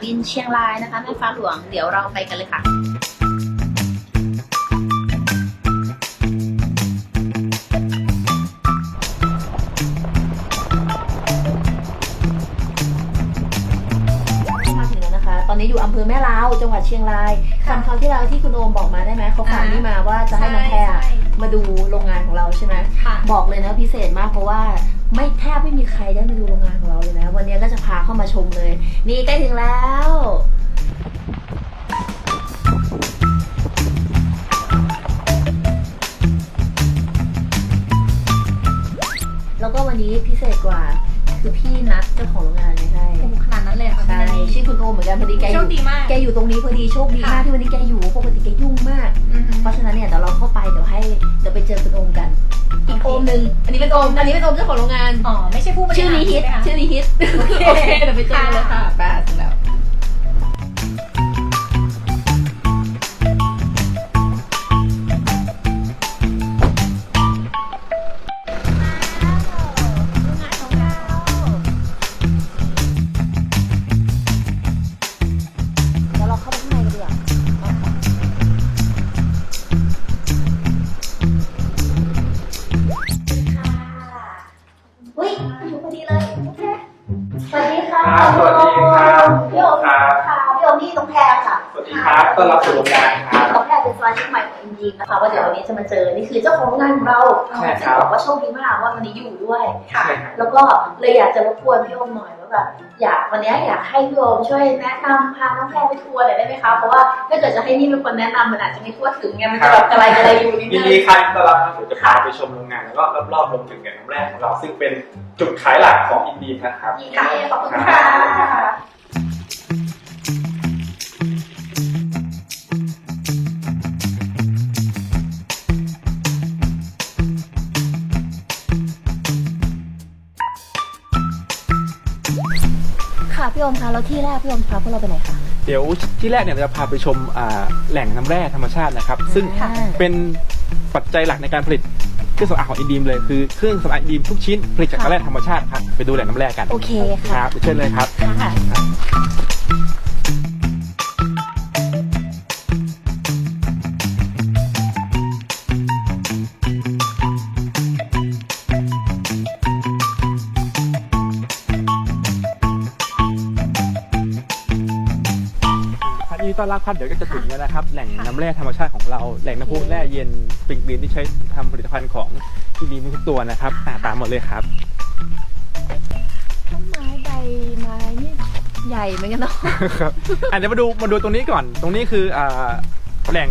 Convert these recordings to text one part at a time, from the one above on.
บินเชียงรายนะคะแม่ฟ้าหลวงเดี๋ยวเราไปกันเลยค่ะมาถึงแล้วนะคะตอนนี้อยู่อำเภอแม่ลาวจังหวัดเชียงรายคราวที่แล้วที่คุณโอมบอกมาได้ไหมเขาฝากนี่มาว่าจะให้น้องแพรมาดูโรงงานของเราใช่ไหมบอกเลยนะพิเศษมากเพราะว่าไม่แทบไม่มีใครได้มาดูโรงงานของเราเลยนะวันนี้ก็จะพาเข้ามาชมเลยนี่ใกล้ถึงแล้วแล้วก็วันนี้พิเศษกว่าคือพี่นัดเจ้าของโรงงานไม่ให้ขนาดนั้นเลยค่ะใช่ชื่อคุณโอเหมือนกันพอดีแกอยู่แกอยู่ตรงนี้พอดีโชคดีมากที่วันนี้แกอยู่ปกติแกยุ่งมากเพราะฉะนั้นเนี่ยเดี๋ยวเราเข้าไปเดี๋ยวไปเจอคุณโอมกันอีกโอมหนึ่งอันนี้เป็นโอมเจ้าของโรงงานอ๋อไม่ใช่ผู้บริหารชื่อนี้ฮิตโอเคเดี๋ยวไปเจอกันเลยค่ะแป๊บนึงแล้วสวัสดีค่ะสวัสดีครับ พี่โอมค่ะพี่โอมนี่น้องแพรค่ะสวัสดีครับต้อนรับสู่โรงงานครับน้องแพรเป็นสมาชิกใหม่ของอินดีมนะคะว่าเดี๋ยววันนี้จะมาเจอนี่คือเจ้าของโรงงานของเราซึ่งบอกว่าโชคดีมากว่าวันนี้อยู่ด้วยค่ะแล้วก็เลยอยากจะรบกวนพี่โอมหน่อยว่าแบบวันนี้อยากให้พี่โอมช่วยแนะนำพาน้องแพรไปทัวร์หน่อยได้ไหมคะเพราะว่าถ้าเกิดจะให้นี่เป็นคนแนะนำมันอาจจะไม่ทั่วถึงไงมันจะแบบอะไรอยู่นิดนึงยินดีครับต้อนรับนะผมจะพาไปชมโรงงานแล้วก็รอบๆรวมถึงแหล่งน้ำแร่ของเราซึ่งเป็นจุดขายหลักของอินดีนะครับขอบคุณค่ะพี่โอมคะแล้วที่แรกพี่โอมพาพวกเราไปไหนคะเดี๋ยวที่แรกเนี่ยเราจะพาไปชมแหล่งน้ำแร่ธรรมชาตินะครับซึ่งเป็นปัจจัยหลักในการผลิตเครื่องสำอางของอินดีมเลยคือเครื่องสำอางอินดีมทุกชิ้นผลิตจากน้ำแร่ธรรมชาติครับไปดูแหล่งน้ำแร่กันโอเคค่ะครับเชิญเลยครับต้อนรับครับเดี๋ยวก็จะถึงแล้วนะครับแหล่งน้ำแร่ธรรมชาติของเราแหล่งน้ำพุแร่เย็นปิงกรีนที่ใช้ทำผลิตภัณฑ์ของอินดีมทุกตัวนะครับตามหมดเลยครับต้นไม้ใบไม้นี่ใหญ่เหมือนกันเนาะครับเดี๋ยวมาดูตรงนี้ก่อนตรงนี้คือแหล่ง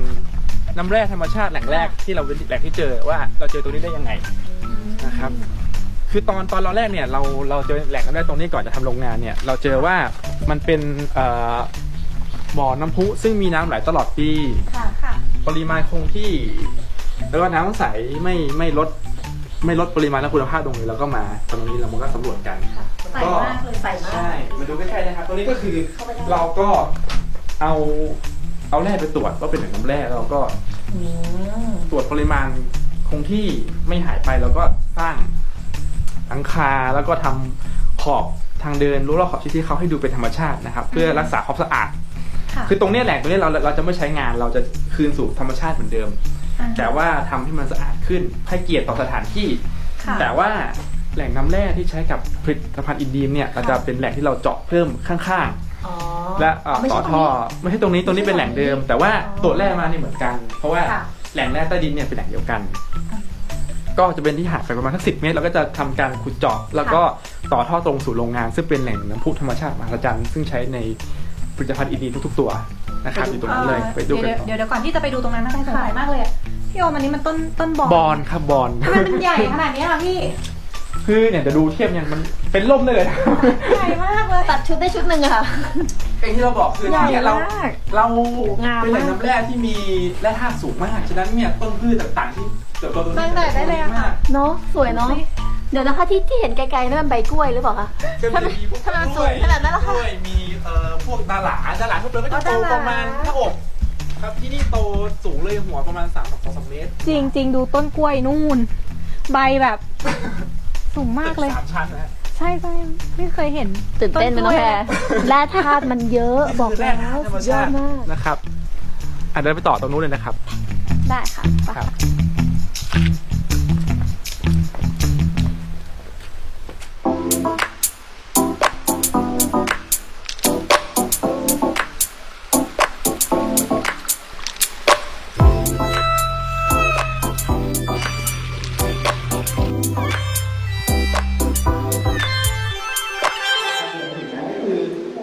น้ำแร่ธรรมชาติแหล่งแรกที่เราเป็นแหล่งที่เจอว่าเราเจอตรงนี้ได้ยังไงนะครับคือตอนเราแรกเนี่ยเราเจอแหล่งน้ำแร่ตรงนี้ก่อนจะทำโรงงานเนี่ยเราเจอว่ามันเป็นบ่อน้ำพุซึ่งมีน้ำไหลตลอดปีปริมาณคงที่แล้วก็น้ำใสไม่ลดปริมาณและคุณภาพลงเลยแล้วก็มาตรงนี้เราก็สำรวจกันก็ใสมากใช่มาดูใกล้ๆนะครับตรงนี้ก็คือเราก็เอาแร่ไปตรวจว่าเป็นแหล่งน้ำแร่เราก็ตรวจปริมาณคงที่ไม่หายไปแล้วก็สร้างหลังคาแล้วก็ทำขอบทางเดินรั้วรอบขอบที่เขาให้ดูเป็นธรรมชาตินะครับเพื่อรักษาความสะอาดคือตรงนี้แหล่งตรงนี้เราจะไม่ใช้งานเราจะคืนสู่ธรรมชาติเหมือนเดิมแต่ว่าทำให้มันสะอาดขึ้นให้เกียรติต่อสถานที่แต่ว่าแหล่งน้ำแร่ที่ใช้กับผลิตภัณฑ์อินดีมเนี่ยเราจะเป็นแหล่งที่เราเจาะเพิ่มข้างๆและต่อท่อไม่ใช่ตรงนี้เป็นแหล่งเดิมแต่ว่าตัวแร่มานี่เหมือนกันเพราะว่าแหล่งแร่ใต้ดินเนี่ยเป็นแหล่งเดียวกันก็จะเป็นที่ห่างไปประมาณสัก10 เมตรเราก็จะทำการขุดเจาะแล้วก็ต่อท่อตรงสู่โรงงานซึ่งเป็นแหล่งน้ำพุธรรมชาติมหัศจรรย์ซึ่งใช้ในผลิตภัณฑ์อินดีทุกๆตัวนะครับอยู่ตรงนั้นเลยไปดูกันเดี๋ยวก่อนที่จะไปดูตรงนั้นน่าสนใจมากเลยพี่โอมอันนี้มันต้นบอนครับบอนทำไมมันใหญ่ขนาดนี้ล่ะพี่คือเนี่ยจะดูเทียบยังมันเป็นร่มเลยใหญ่มากเลยตัดชุดได้ชุดหนึ่งอะค่ะเองที่เราบอกคือเนี่ยเราเป็นแหล่งน้ำแร่ที่มีแร่ธาตุสูงมากฉะนั้นเนี่ยต้นพืชต่างๆที่เติบโตตรงนี้ได้เลยค่ะเนาะสวยเนาะเดี๋ยวนะคะที่เห็นไกลๆนั่นมันใบกล้วยหรือเปล่าคะถ้ามันสูงขนาดนั้นล่ะคะมีพวกดาหลาทุกตัวก็จะโตประมาณหน้าอกครับที่นี่โตสูงเลยหัวประมาณ3-2 เมตรจริงดูต้นกล้วยนู่นใบแบบสูงมากเลย3 ชั้นนะ ใช่ไม่เคยเห็น ตื่นเต้นไหมน้องแพรแร่ธาตุมันเยอะบอก แร่ แล้ ธาตุ ว ธรรม สุดยอ ชา ด ติ มาก นะครับเดินไปต่อตรงนู้นเลยนะครับ ได้ค่ะไป ครับ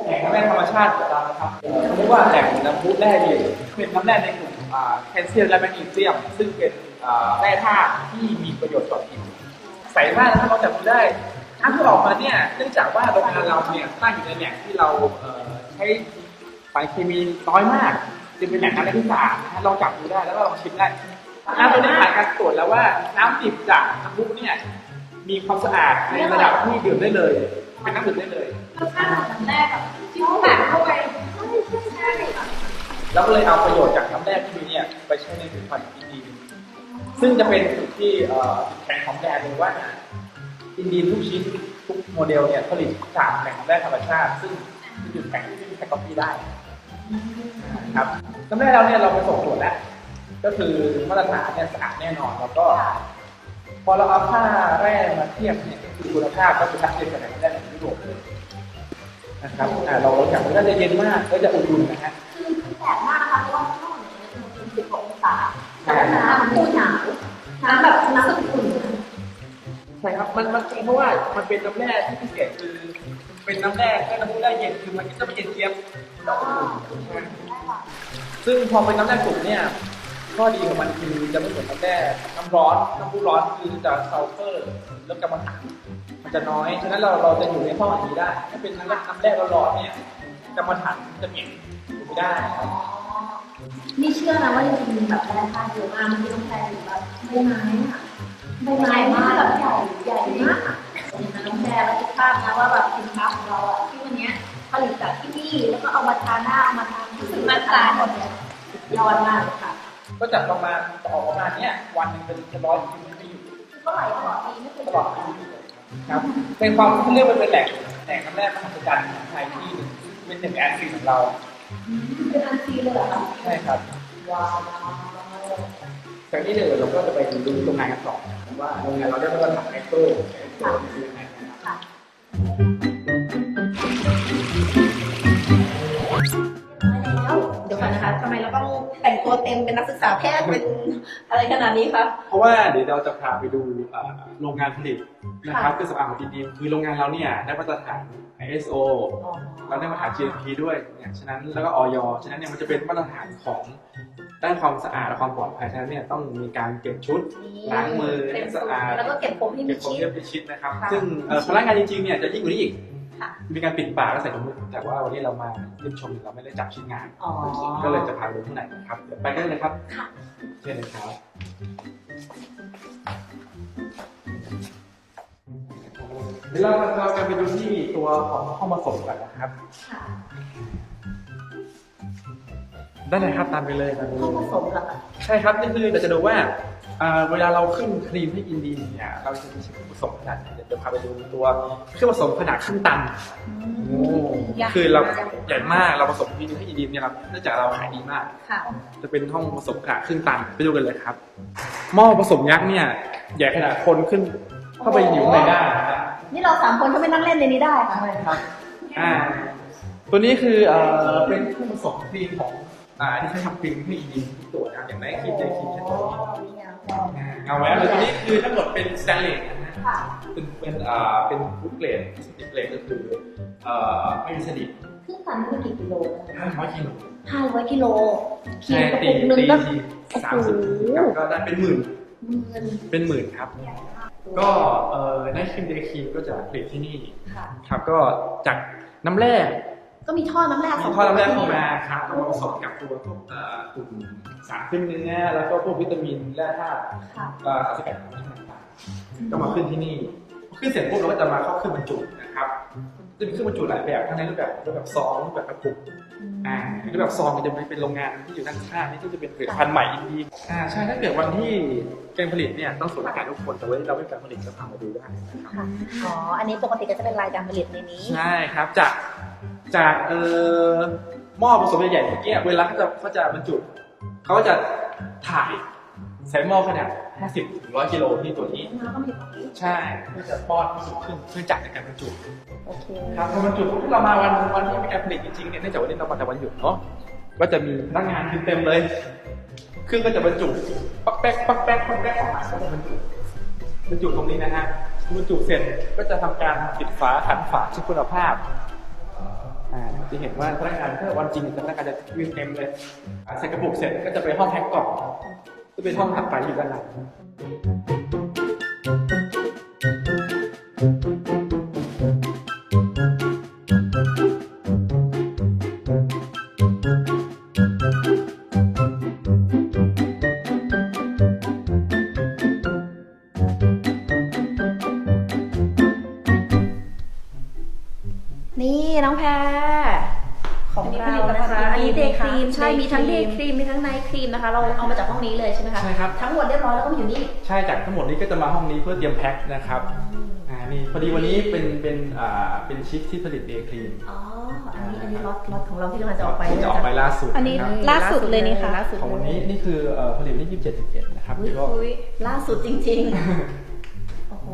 แหล่งน้ำแร่ธรรมชาติของเรานะครับเรียกว่าแหล่งน้ำพุแร่เย็นเป็นน้ำแร่ในกลุ่มแคลเซียมและแมกนีเซียมซึ่งเป็นแร่ธาตุที่มีประโยชน์ต่อผิวใสมากนะครับเราจับดูได้น้ำที่ออกมาเนี่ยเนื่องจากว่าโรงงานเราเนี่ยตั้งอยู่ในแหล่งที่เราใช้สารเคมีน้อยมากจึงเป็นแหล่งน้ำที่สะอาดนะฮะลองจับดูได้แล้วก็ลองชิมได้น้ำตัวนี้ผ่านการตรวจแล้วว่าน้ำดิบจากน้ำพุเนี่ยมีความสะอาดในระดับที่ดื่มได้เลยเป็นน้ำดื่มได้เลย รสชาติของน้ำแรกแบบที่เขาแบบเข้าไปใช่ แล้วก็เลยเอาประโยชน์จากน้ำแร่ที่มีเนี่ยไปใช้ในผลิตภัณฑ์อินดีนซึ่งจะเป็นจุดที่แข็งของแบรนด์เลยว่าอินดีนทุกชิ้นทุกโมเดลเนี่ยผลิตจากแหล่งน้ำแร่ธรรมชาติซึ่งเป็นจุดแข็งที่ไม่มีใครก๊อปปี้ได้ครับน้ำแร่เราเนี่ยเราไปส่งตรวจแล้วก็คือมาตรฐานเนี่ยสะอาดแน่นอนแล้วก็พอเราเอาค่าแร่มาเทียบเนี่ยคือคุณภาพก็จะชัดเจนกับแหล่งน้ำแร่ในยุโรปเลยนะครับเราจับมันก็จะเย็นมากก็จะอุ่นๆนะฮะ คือแปลกมากนะคะเพราะว่าข้างนอกเนี่ยมันเป็น16 องศาแต่ว่าน้ำมันพูดหนาวน้ำแบบน้ำอุ่น ใช่ครับมันจริงเพราะว่ามันเป็นน้ำแร่ที่พิเศษคือเป็นน้ำแร่แค่น้ำพุแร่เย็นคือมันจะไม่เย็นเจี๊ยบซึ่งพอเป็นน้ำแร่กลุ่มเนี่ยข้อดีของมันคือจะไม่เหมือนน้ำแร่น้ำร้อนน้ำพุร้อนคือจะซัลเฟอร์แล้วกำมะถันมันจะน้อยฉะนั้นเราจะอยู่ในห้องอย่างนี้ได้ถ้าเป็นน้ำแร่ร้อนเนี่ยกำมะถันจะเหม็นอยู่ไม่ได้ครับ ๆนี่เชื่อนะว่าจริงๆแบบแร่ธาตุเยอะมากมันที่ต้องแพรอยู่แบบใบไม้อะใบไม้มากแบบใหญ่มากน้ำแพรแล้วคิดภาพนะว่าแบบสินค้าของเราอะที่วันเนี้ยผลิตจากที่นี่แล้วก็เอามาทาหน้าเอามาทำที่สุดมาทานหมดเนี่ยยอดมากเลยค่ะ ก็จะประมาณออกประมาณเนี้ยวันหนึ่งเป็น100 คิวไม่อยู่ เท่าไหร่ตลอดปีไม่เคย ตลอดปีครับเป็นความที่เรียกว่าเป็นแหล่งน้ำแร่มหัศจรรย์ของไทยที่เป็นหนึ่งแอนซีของเรา เป็นอันซีเลยเหรอคะ ใช่ครับ ว้าว จากนี้เดี๋ยวเราก็จะไปดูโรงงานกันต่อว่าโรงงานเราได้มาตรฐานไอโซ่คือยังไง ค่ะแล้วเดี๋ยวก่อนนะคะทำไมเราต้องแต่งตัวเต็มเป็นนักศึกษาแพทย์เป็นอะไรขนาดนี้คะ เพราะว่าเดี๋ยวเราจะพาไปดูโรงงานผลิตนะครับเครื่องสำอางของดีๆคือโรงงานเราเนี่ยได้มาตรฐาน ISO เราได้มาตรฐาน GMP ด้วยเนี่ยฉะนั้นแล้วก็อยฉะนั้นเนี่ยมันจะเป็นมาตรฐานของด้านความสะอาดและความปลอดภัยฉะนั้นเนี่ยต้องมีการเก็บชุดล้างมือให้สะอาด แล้วก็เก็บผมให้มี เก็บผม ชิด เรียบชิดนะครับ ค่ะ ซึ่งพนักงานจริงๆเนี่ยจะยิ่งกว่านี้อีก ค่ะ มีการปิดปากและใส่ถุงมือแต่ว่าวันนี้เรามาเยี่ยมชมเราไม่ได้จับชิ้นงาน อ๋อ ก็เลยจะพาไปดูข้างในนะครับเดี๋ยวไปกันเลยครับ ค่ะ เชิญเลยครับเดี๋ยวเราจะไปดูที่ตัวของห้องผสมกันนะครับ ค่ะ ได้เลยครับตามไปเลยตามไปเล ห้องผ ย สมเหรอคะ ใช่ครับนี่คือเราจะดูว่าเวลาเราขึ้นครีมให้อินดีเนี่ยเราจะมีส่วนผสมขนาดไหนเดี๋ยวพาไปดูตัวเครื่องผสมขนาดครึ่งตันคือเราใหญ่มากเราผสมครีมให้อินดีเนี่ยเราเนื่องจากเราขายดีมาก ค่ะ จะเป็นห้องผสมขนาดครึ่งตันไปดูกันเลยครับหม้อผสมยักษ์เนี่ยใหญ่ขนาดคนขึ้นเข้าไปอยู่ในได้นะครับ นี่เรา3 คนก็ไม่นั่งเล่นในนี้ได้ค่ะ ใช่ครับตัวนี้คือเป็นเครื่องผสมครีมของที่ใช้ทำครีมให้อินดีทุกตัวนะครับอย่างไรครีมในครีมเช่นตัวนี้เงาแววเลยตัวนี้คือทั้งหมดเป็นสแตนเลสนะฮะ ค่ะ เป็นฟูดเกรดสเกรดก็คือไม่มีสนิม ครึ่งตันนี่กี่กิโลนะคะ 500 กิโล 500 กิโลขี ใช่ ดกระ ตี ปุกหนึงก็ ที โอ้โห 30ครับก็ได้เป็นหมื่น เงิน เป็นหมื่นครับ ก็ได้ครีมเดย์ครีมก็จะผลิตที่นี่ ค่ะ ครับก็จากน้ำแร่ ก็มีท่อน้ำแร่ มีท่อน้ำแร่เข้ามาครับเอามาผสมกับตัวพวกกลุ่มสารขึ้นเนื้อแล้วก็พวกวิตามินแร่ธาตุ ค่ะ สารสกัดของต่างๆก็มาขึ้นที่นี่ขึ้นเสร็จปุ๊บเราก็จะมาเข้าเครื่องบรรจุนะครับ จะมีเครื่องบรรจุหลายแบบทั้งในรูปแบบซองรูปแบบกระปุกรูปแบบซองมันจะเป็นโรงงานที่อยู่ด้านข้างนี่ที่จะเป็นผลิตภัณฑ์ใหม่อินดีใช่ถ้าเกิดวันที่การผลิตเนี่ยต้องสวมหน้ากากทุกคนแต่ว่าเราไม่การผลิตจะทำมาดูได้ ค่ะอ๋ออันนี้ปกติก็จะเป็นรายการผลิตในนี้ใช่ครับจากหม้อผสมใหญ่ๆเมื่อกี้เวลาเขาจะบรรจุเขาจะถ่ายใส่หม้อขนาด50 ถึง 100 กิโลที่ตัวนี้ใช่เพื่อจะป้อนให้สูงขึ้นเพื่อจัดในการบรรจุ โอเค ครับพอบรรจุปุ๊บเรามาวันที่มีการผลิตจริงๆเนี่ยเนื่องจากวันนี้เรามาแต่วันหยุดเนาะก็จะมีพนักงานเต็มเลยเครื่องก็จะบรรจุปักแป๊กออกมาก็จะบรรจุตรงนี้นะฮะบรรจุเสร็จก็จะทำการปิดฝาขันฝาเช็คคุณภาพจะเห็นว่าพนักงานถ้าวันจริงพนักงานจะวิ่งเต็มเลยใส่กระปุกเสร็จก็จะไปห้องแพ็คกล่องจะเป็นห้องถัดไปอยู่ด้านหลังนี่น้องแพรของเรานะคะอันนี้เดย์ครีมใช่มีทั้งเดย์ครีมมีทั้งไนท์ครีมนะคะเราเอามาจากห้องนี้เลยใช่ไหมคะใช่ครับทั้งหมดเรียบร้อยแล้วก็มาอยู่นี่ใช่จากทั้งหมดนี้ก็จะมาห้องนี้เพื่อเตรียมแพ็คนะครับนี่พอดีวันนี้เป็นชิปที่ผลิตเดย์ครีมอ๋ออันนี้ล็อตของเราที่กำลังจะออกไปจะออกไปล่าสุดอันนี้ล่าสุดเลยนี่ค่ะของวันนี้นี่คือผลิตวันที่27/11นะครับล่าสุดจริงๆโอ้โห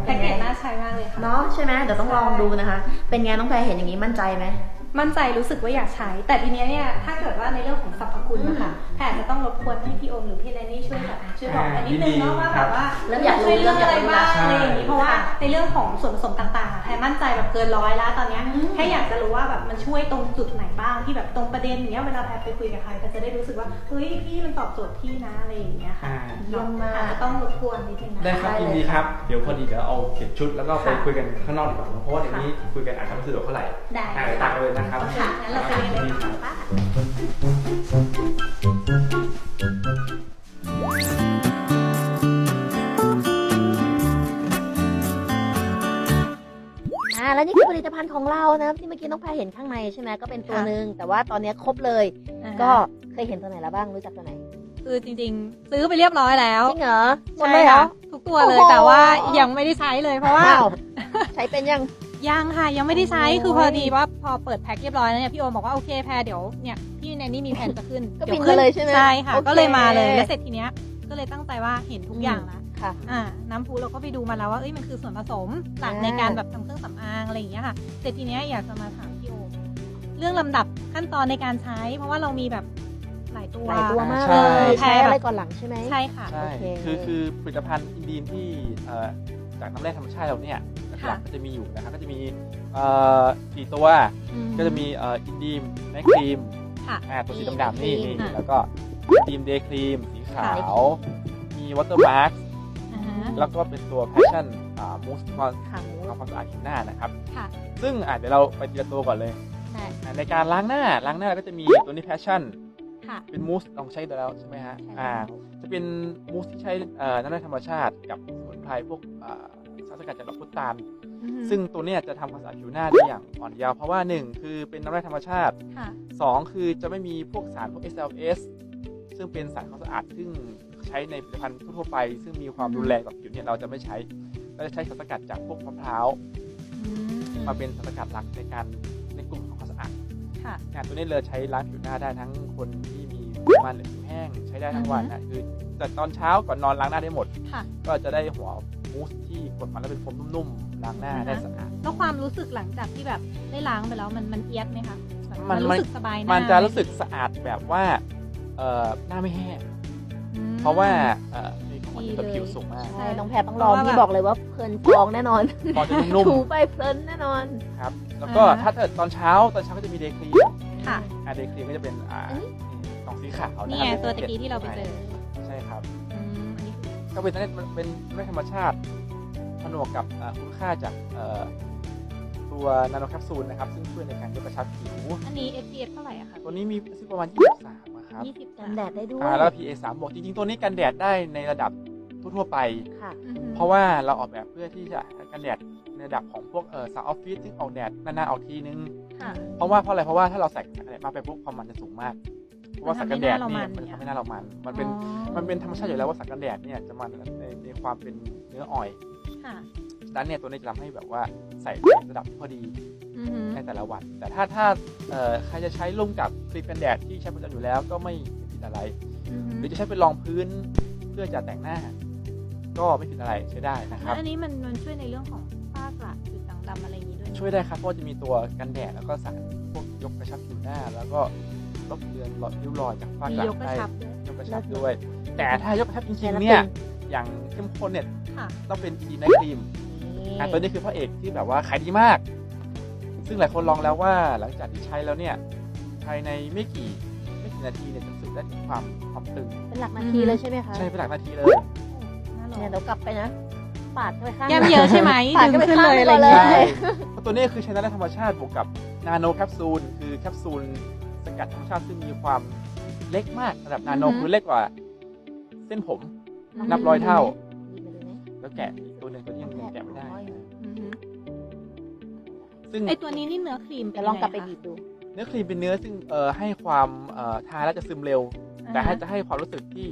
แพ็กเกจน่าใช้มากเลยค่ะเนาะใช่ไหมเดี๋ยวต้องลองดูนะคะเป็นไงน้องแพรเห็นอย่างนี้มั่นใจไหมมั่นใจรู้สึกว่าอยากใช้แต่ทีนี้เนี่ยถ้าเกิดว่าในเรื่องของสรรพคุณนะคะแพทย์จะต้องรบกวนให้พี่โอมหรือพี่แลนนี่ช่วยบอกอันนิดนึงเนาะว่าแบบว่าช่วยเรื่องอะไรบ้างอะไรอย่างนี้เพราะว่าในเรื่องของส่วนผสมต่างๆแพทย์มั่นใจแบบเกิน100แล้วตอนนี้แค่อยากจะรู้ว่าแบบมันช่วยตรงจุดไหนบ้างที่แบบตรงประเด็นอย่างเงี้ยเวลาแพทย์ไปคุยกับใครก็จะได้รู้สึกว่าเฮ้ยพี่มันตอบโจทย์พี่นะอะไรอย่างเงี้ยค่ะเยี่ยมมากต้องรบกวนนิดนึงนะได้ครับยินดีครับเดี๋ยวพอดีเดี๋ยวเอาเก็บชุดแล้วก็ไปคุยกันข้างนอกดีกว่าเพราะว่าเดี๋ยวนี้คุยกันอาจจะไม่สะดวกเท่าไหร่ได้ตามเลยนะครับงั้นเราไปเรียนเลยค่ะแล้วนี่คือผลิตภัณฑ์ของเรานะที่เมื่อกี้น้องแพรเห็นข้างในใช่ไหมก็เป็นตัวหนึ่งแต่ว่าตอนนี้ครบเลยก็เคยเห็นตัวไหนแล้วบ้างรู้จักตัวไหนคือจริงๆซื้อไปเรียบร้อยแล้วจริงเหรอหมดเลยเหรอทุกตัวเลยแต่ว่ายังไม่ได้ใช้เลยเพราะว่าใช้เป็นยังค่ะยังไม่ได้ใช้คือพอดีว่าพอเปิดแพ็คเรียบร้อยแล้วเนี่ยพี่โอมบอกว่าโอเคแพรเดี๋ยวเนี่ยพี่แนนนี่มีแผนจะขึ้นก็บินเลยใช่ไหมใช่ค่ะก็เลยมาเลยแล้วเสร็จทีเนี้ยก็เลยตั้งใจว่าเห็นทุกอย่างแล้วน้ำพุเราก็ไปดูมาแล้วว่ามันคือส่วนผสมหลักในการแบบทำเครื่องสำอางอะไรอย่างเงี้ยค่ะเสร็จทีเนี้ยอยากจะมาถามพี่โอมเรื่องลำดับขั้นตอนในการใช้เพราะว่าเรามีแบบหลายตัวมากเลยใช้อะไรก่อนหลังใช่ไหมใช่ค่ะใช่คือผลิตภัณฑ์อินดีนที่จากน้ำแร่ธรรมชาติเราเนี่ยหลักก็จะมีอยู่นะครับก็จะมี4ตัวก็จะมีอินดีมไนท์ครีมตัวสีดำๆนี่แล้วก็ดีมเดย์ครีมสีขาวมีวอเตอร์มาร์คแล้วก็เป็นตัวแพชชั่นมูสทำความสะอาดผิวหน้านะครับซึ่งเดี๋ยวเราไปทีละตัวก่อนเลยในการล้างหน้าก็จะมีตัวนี้แพชชั่นเป็นมูสลองใช้ดูแล้วใช่ไหมฮะจะเป็นมูสที่ใช้น้ำแร่ธรรมชาติกับสมุนไพรพวกสารสกัดจากดอกพุตานซึ่งตัวนี้จะทำความสะอาดผิวหน้าได้อย่างอ่อนเยาว์เพราะว่า1คือเป็นน้ำแร่ธรรมชาติ2คือจะไม่มีพวกสารพวก SLS ซึ่งเป็นสารความสะอาดซึ่งใช้ในผลิตภัณฑ์ทั่วไปซึ่งมีความรุนแรงกับผิวเนี่ยเราจะไม่ใช้เราจะใช้สารสกัดจากพวกมะพร้าวมาเป็นสารสกัดหลักในกลุ่มของความสะอาดตัวนี้เลยใช้ล้างผิวหน้าได้ทั้งคนที่มีมันหรือผิวแห้งใช้ได้ทั้งวันนะคือแต่ตอนเช้าก่อนนอนล้างหน้าได้หมดก็จะได้หัวมูสที่กดมาแล้วเป็นโฟมนุ่มๆล้างหน้าได้สะอาดแล้วความรู้สึกหลังจากที่แบบได้ล้างไปแล้วมันเอียดไหมคะมันรู้สึกสบายหน้ามันจะรู้สึกสะอาดแบบว่าหน้าไม่แห้งเพราะว่ามีคนที่ผิวสูงมากใช่น้องแพรต้องลองพี่บอกเลยว่าเพลินฟองแน่นอนฟองจะนุ่มถูไปเพลินแน่นอนครับแล้วก็ถ้าเกิดตอนเช้าก็จะมีเดย์ครีมเดย์ครีมก็จะเป็นกล่องสีขาวนี่ไงตัวตะกี้ที่เราไปเจอใช่ครับก็เป็นน้ำธรรมชาติผนวกกับคุณค่าจากตัวนาโนแคปซูลนะครับซึ่งช่วยในการยกกระชับผิวอันนี้ SPF เท่าไหร่อะคะตัวนี้มีประมาณ23ครับ20กันแดดได้ด้วยแล้ว PA 3 บวกจริงๆตัวนี้กันแดดได้ในระดับทั่วไปเพราะว่าเราออกแบบเพื่อที่จะกันแดด ในระดับของพวกสาวออฟฟิศที่ออกแดดนานๆออกทีนึง ค่ะ เพราะอะไรเพราะว่าถ้าเราใส่กันแดดมากไปปุ๊บความมันจะสูงมากเพราะว่าสักกันแดดเนี่ยมันทำให้หน้าเรามันเป็นธรรมชาติอยู่แล้วว่าสักกันแดดเนี่ยจะมันในความเป็นเนื้อออยล์ ค่ะ ดังนั้นเนี่ยตัวนี้จะทำให้แบบว่าใส่ระดับพอดี อือหือ ในแต่ละวันแต่ถ้าใครจะใช้ร่วมกับครีมกันแดดที่ใช้ประจำอยู่แล้วก็ไม่ผิดอะไร อือหือ หรือจะใช้เป็นรองพื้นเพื่อจะแต่งหน้า ก็ไม่ผิดอะไรใช้ได้นะค แล้ รับ วอันนี้มันช่วยในเรื่องของฝ้ากระจุดด่างดำอะไรอย่างนี้ด้วยไหม ช่วยได้ครับเพราะว่าจะมีตัวกันแดดแล้วก็สารพวกยกกระชับผิวหน้า แล้วก็ลดเลือนริ้วรอยจากฝ้าก มี ระ ยกกระ ได้ ชับด้วย ยกกระชับด้วย แต่ถ้ายกกระชับจริงๆเนี่ยอย่างเข้มข้นเนี่ย ค่ะ ต้องเป็นทีไนท์ครีมตัวนี้คือพระเอกที่แบบว่าขายดีมาก ซึ่งหลายคนลองแล้วว่าหลังจากที่ใช้แล้วเนี่ยภายในไม่กี่นาทีเนี่ยจะรู้สึกได้ถึงความตึง เป็นหลักนาทีเลยใช่ไหมคะ ใช่เป็นหลักนาทีเลย น่าลอง เนี่ยเดี๋ยวกลับไปนะปาดเข้าไปข้าง แก้มเยอะใช่ไหม ปาด ดึ เข้าง ไป ขึ้น ข้าง เลย ห อะไร นึ่ง อ ก่ ย่าง อนเล เงี้ ย ย เพราะตัวนี้คือใช้น้ำธรรมชาติบวกกับนาโนแคปซูลคือแคปซูลสกัดธรรมชาติซึ่งมีความเล็กมากระดับนาโนคือเล็กกว่าเส้นผมนับร้อยเท่า แล้วแกะอีกตัวหนึ่งตัวนี้ยังแกะไม่ได้ อือหือ ซึ่ง ไอตัวนี้นี่เนื้อครีมเป็ เดี๋ น ยวลองกลับ ยั ไป งไง บี คะ บดู เนื้อครีมเป็นเนื้อซึ่งให้ความทาแล้วจะซึมเร็ว แต่ให้จะให้ความรู้สึกที่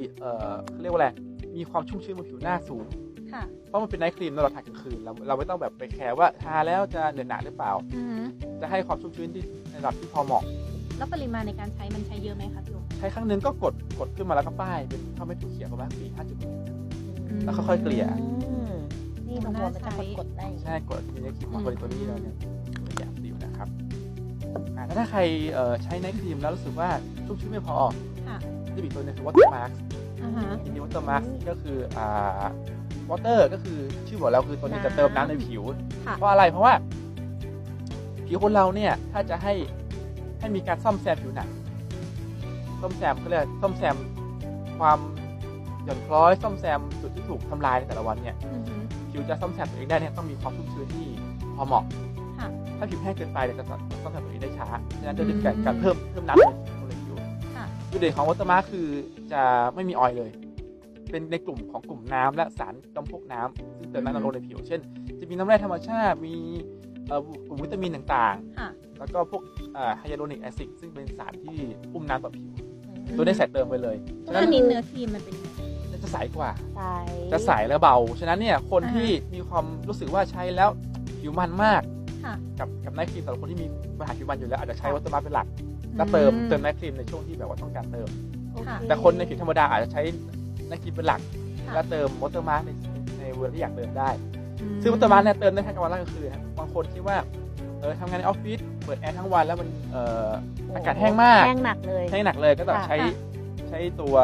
เขาเรียกว่าอะไรมีความชุ่มชื้นบนผิวหน้าสูง ค่ะ เพราะมันเป็นไนท์ครีมแล้วเราทากลางคืนเราไม่ต้องแบบไปแคร์ว่าทาแล้วจะเหนอะหนะหรือเปล่า อือหือ จะให้ความชุ่มชื้นที่ในระดับที่พอเหมาะ แล้วปริมาณในการใช้มันใช้เยอะไหมคะพี่โอ ใช้ครั้งหนึงก็กดขึ้นมาแล้วก็ป้ายเป็นข้าวเม็ดถั่วเขียวประมาณ4-5 จุด แล้วค่อยๆเกลี่ย นี่ตรงหัวมันจะกดได้ ใช่กดมีเนื้อครีมของตัวนี้แล้วเนี่ยตัวอย่างสิวนะครับแล้วถ้าใครใช้ไนท์ครีมแล้วรู้สึกว่าชุ่มชื้นไม่พอ ค่ะ จะมีตัวนึงคือ water mask อ่าฮะ ทีนี้ water mask ก็คือwater ก็คือชื่อบอกแล้วคือตัวนี้จะเติมน้ำในผิว ค่ะ เพราะอะไรเพราะว่าผิวคนเราเนี่ยถ้าจะให้มีการซ่อมแซมผิวหนังซ่อมแซมเขาเรียกซ่อมแซมความหย่อนคล้อยซ่อมแซมจุดที่ถูกทำลายในแต่ละวันเนี่ย อือหือ ผิวจะซ่อมแซมตัวเองได้เนี่ยต้องมีความชุ่มชื้นที่พอเหมาะ ค่ะ ถ้าผิวแห้งเกินไปเนี่ยจะซ่อมแซมตัวเองได้ช้าฉะนั้นจะเป็นการเพิ่มน้ำในผิว ค่ะ จุดเด่นของวอเตอร์มาร์คคือจะไม่มีออยล์เลย เป็นในกลุ่มของกลุ่มน้ำและสารจำพวกน้ำซึ่งเติมน้ำลงในผิว เช่น จะมีน้ำแร่ธรรมชาติมีกลุ่มวิตามินต่าง ค่ะ ๆ แล้วก็พวกไฮยาลูรอนิกแอซิดซึ่งเป็นสารที่อุ้มน้ำต่อผิว ตัวนี้ใส่เติมไปเลยฉะ แล้ นั้ วน นี้เนื้อครีมมันเป็นยังไง จะใสกว่า ใช่ จะใสและเบา ฉะนั้นเนี่ยคนที่มีความรู้สึกว่าใช้แล้วผิวมันมาก ค่ะ กับไนท์ครีมสำหรับคนที่มีปัญหาผิวมันอยู่แล้วอาจจะใช้วอเตอร์มาร์คเป็นหลักแล้วเติมไนท์ครีมในช่วงที่แบบว่าต้องการเติม ค่ะ แต่คนในผิวธรรมดาอาจจะใช้ไนท์ครีมเป็นหลัก ค่ะ แล้วเติมวอเตอร์มาร์คในเวลาที่อยากเติมได้ อืม ซึ่งวอเตอร์มาร์คเนี่ยเติมได้ทั้งกลางวันและกลางคืนนะบางคนคิดว่าทำงานในออฟฟิศเปิดแอร์ทั้งวันแล้วมันอากาศแห้งมาก แห้งหนักเลย แห้งหนักเลยก็ต้อง ค่ะ ใช้ตัว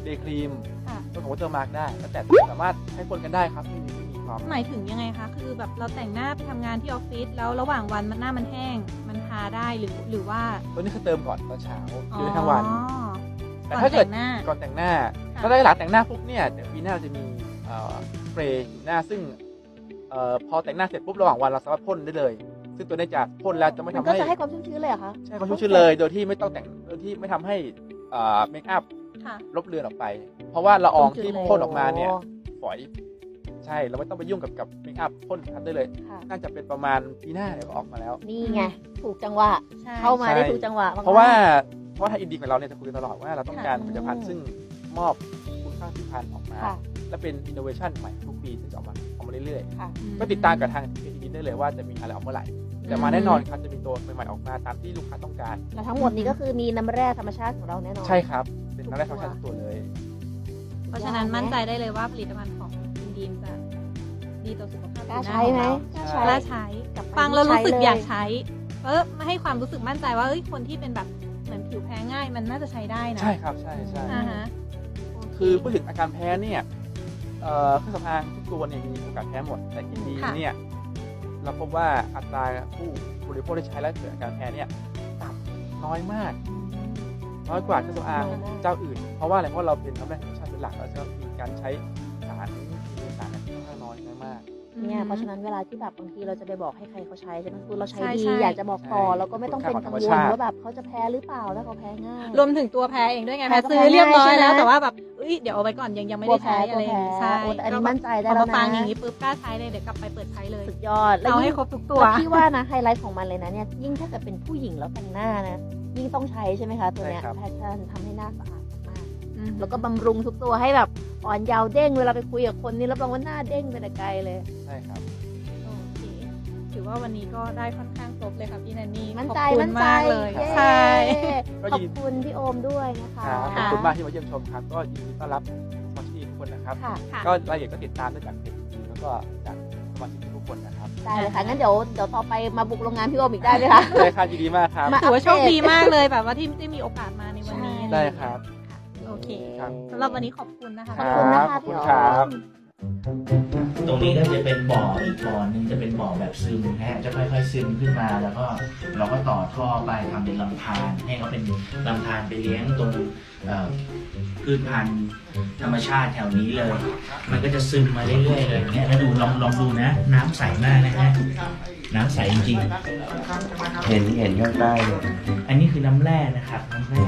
เดย์ครีม ค่ะ ตัวของวอเตอร์มาร์คได้แต่สามารถใช้ปนกันได้ครับไม่มีความ หมายถึงยังไงคะ คือแบบเราแต่งหน้าไปทำงานที่ออฟฟิศแล้วระหว่างวันหน้ามันแห้ง มันทาได้หรือว่า ตัวนี้คือเติมก่อนตอนเช้าอยู่ได้ทั้งวัน อ๋อ แต่ถ้าเกิด ก่อนแต่งหน้า ก่อนแต่งหน้า ค่ะ ถ้าได้หลังแต่งหน้าปุ๊บเนี่ยเดี๋ยวปีหน้าจะมีสเปรย์อยู่หน้าซึ่งพอแต่งหน้าเสร็จปุ๊บระหว่างวันเราสามารถพ่นได้เลย ซึ่งตัวนี้จะพ่นแล้วจะไม่ มัน ทำ ก็ ให้ จะให้ความชุ่มชื้นเลยเหรอคะ ใช่ความชุ่มชื้นเลยโดยที่ไม่ต้องแต่งโดยที่ไม่ทำให้เมคอัพ ค่ะ ลบเลือนออกไป เพราะว่าละอองที่ ตรงจุดเลย พ่นออกมาเนี่ยฝอยใช่เราไม่ต้องไปยุ่งกับเมคอัพพ่นทันได้เลย ค่ะ น่าจะเป็นประมาณปีหน้าเดี๋ยวก็ออกมาแล้ว นี่ไงถูกจังหวะ ใช่ เข้ามาได้ ใช่ ถูกจังหวะมกๆ เพราะว่าทางอินดีของเราเนี่ยจะคุยกันตลอดว่าเราต้องการ ค่ะ ผลิตภัณฑ์ซึ่งมอบคุณค่าผลิตภัณฑ์ออกมา ค่ะ และเป็นอินโนเวชันใหม่ทุกปีที่จะออกมาเรื่อย ค่ะ ๆ ก็ติดตามกับทางอินดีได้เลยว่าจะมีอะไรออกเมื่อไหร่แต่มาแน่นอนครับจะมีตัวใหม่ๆออกมาตามที่ลูกค้าต้องการ แล้วทั้งหมดนี้ก็คือมีน้ำแร่ธรรมชาติของเราแน่นอน ใช่ครับ เป็นน้ำแร่ธรรมชาติทุกตัวเลย เพราะฉะนั้นมั่นใจได้เลยว่าผลิตภัณฑ์ของอินดีมจะดีต่อสุขภาพ กล้า ผิวหน้า ใช้ไหม ของ กล้า เรา ใช้ กล้าใช้ กลับไป ฟังแล้วรู้สึก ใช้เลย อยากใช้มาให้ความรู้สึกมั่นใจว่าเอ้ยคนที่เป็นแบบเหมือนผิวแพ้ง่ายมันน่าจะใช้ได้นะ ใช่ครับใช่ อ่าฮะ คือพูดถึงอาการแพ้เนี่ยเครื่องสำอางทุกตัวเนี่ยมีโอกาสแพ้หมดแต่อินดี ค่ะ เนี่ยเราพบว่าอัตราผู้บริโภคที่ใช้แล้วเกิดอาการแพ้เนี่ยต่ำน้อยมาก น้อยกว่าเครื่องสำอางเจ้าอื่น เพราะว่าอะไรเพราะเราเป็นน้ำแร่ธรรมชาติเป็นหลักแล้วจะมีการใช้สารที่มีสารที่ค่อนข้างน้อยมาก เนี่ยเพราะฉะนั้นเวลาที่แบบบางทีเราจะไปบอกให้ใครเขาใช้ใช่ไหมคือเราใช้ ใช่ ดี ใช่ อยากจะบอกต่อแล้วก็ไม่ต้องเป็นกังวลว่าแบบเขาจะแพ้หรือเปล่าถ้าเขาแพ้ง่าย รวมถึงตัวแพ้เองด้วยไง แพ้ แพ้ซื้อเรียบร้อยแล้ว ใช่ไหม แต่ว่าแบบเดี๋ยวเอาไว้ก่อนยังไม่ได้ใช้อะไรอย่างงี้ใช่ โอ้แต่อันนี้มั่นใจได้ พอ แล้ว มา นะ ฟังอย่างนี้ปุ๊บกล้าใช้เลยเดี๋ยวกลับไปเปิดใช้เลย สุดยอดแล้ว เอาให้ ยิ่ง ครบทุกตัว แล้วพี่ว่านะไฮไลท์ของมันเลยนะเนี่ยยิ่งถ้าเกิดเป็นผู้หญิงแล้วแต่งหน้านะยิ่งต้องใช้ใช่ไหมคะตัวเนี้ย ใช่ครับ แพชชั่นทำให้หน้าสะอาดมากแล้วก็บำรุงทุกตัวให้แบบอ่อนเยาว์เด้งเวลาไปคุยกับคนนี่รับรองว่าหน้าเด้งไปแต่ไกลเลย ใช่ครับ โอเคถือว่าวันนี้ก็ได้ค่อนข้างครบเลยค่ะพี่แนนนี่ มั่นใจ ขอบคุณ มั่นใจ มากเลย เย้ ใช่ ก็ ขอบ ยิน คุณพี่โอมด้วยนะคะ ขอบคุณมากที่มาเยี่ยมชมครับ ก็ยินดีต้อนรับสมาชิกทุกคนนะครับ ค่ะ ค่ะ ก็รายละเอียดก็ติดตามได้จากเพจแล้วก็จากสมาชิกทุกคนนะครับ ได้เลยค่ะงั้นเดี๋ยวต่อไปมาบุกโรงงานพี่โอมอีกได้ไหมคะ ได้ครับยินดีมากครับ มา ถือว่าโชคดีมากเลยแบบว่าที่ได้มีโอกาสมาในวันนี้ ได้ครับ โอเค ครับ สำหรับวันนี้ขอบคุณนะคะ ขอบคุณนะคะ ขอบคุ พี่ ณ โอ ครับ ม ตรงนี้ก็จะเป็นบ่ออีกบ่อหนึงจะเป็นบ่อแบบซึมนะฮะจะค่อยๆซึมขึ้นมาแล้วก็เราก็ต่อท่อไปทำเป็นลำธารให้เขาเป็นลำธารไปเลี้ยงตรงพืชพันธุ์ธรรมชาติแถวนี้เลย มันก็จะซึมมาเรื่อยๆเลยเนี่ยแล้วดูลองดูนะ น้ำใสมากนะฮะน้ำใสจริงๆ เห็นข้างใต้ อันนี้คือน้ำแร่นะครับน้ำแร่